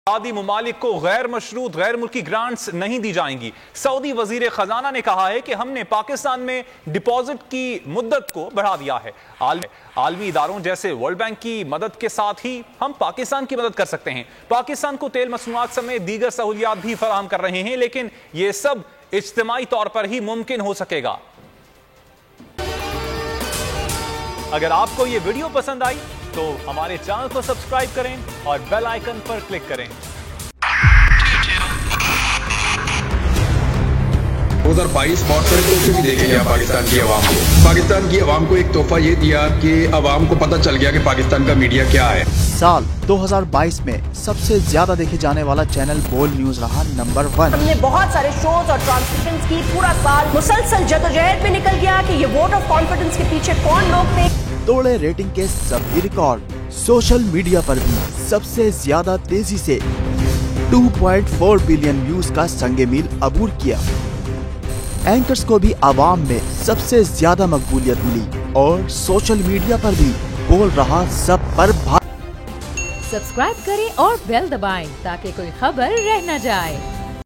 आदि ममालिक को गैर मशरूत गैर मुल्की ग्रांट्स नहीं दी जाएंगी। सऊदी वजीर खजाना ने कहा है कि हमने पाकिस्तान में डिपॉजिट की मुद्दत को बढ़ा दिया है। आलमी इदारों जैसे वर्ल्ड बैंक की मदद के साथ ही हम पाकिस्तान की मदद कर सकते हैं। पाकिस्तान को तेल मसनूआत समेत दीगर सहूलियात भी फराहम कर रहे हैं, लेकिन यह सब इज्तिमाई तौर पर ही मुमकिन हो सकेगा। अगर आपको यह वीडियो पसंद आई तो हमारे चैनल को सब्सक्राइब करें और बेल आइकन पर क्लिक करें। 2022 बहुत सारे तोहफे भी देखे गया पाकिस्तान की आवाम को। पाकिस्तान की आवाम को एक तोहफा ये दिया कि आवाम को पता चल गया कि पाकिस्तान का मीडिया क्या है। साल 2022 में सबसे ज्यादा देखे जाने वाला चैनल बोल न्यूज रहा नंबर 1। हमने बहुत सारे शोज और ट्रांसमिशंस की। पूरा साल मुसलसल जदोजहद में निकल गया कि ये वोट ऑफ कॉन्फिडेंस के पीछे कौन लोग थे। तोड़े रेटिंग के सभी रिकॉर्ड। सोशल मीडिया पर भी सबसे ज्यादा तेजी से 2.4 बिलियन व्यूज का संगे मील अबूर किया। एंकर्स को भी आवाम में सबसे ज्यादा मकबूलियत मिली और सोशल मीडिया पर भी बोल रहा सब पर सब्सक्राइब करें और बेल दबाएं ताकि कोई खबर रह न जाए।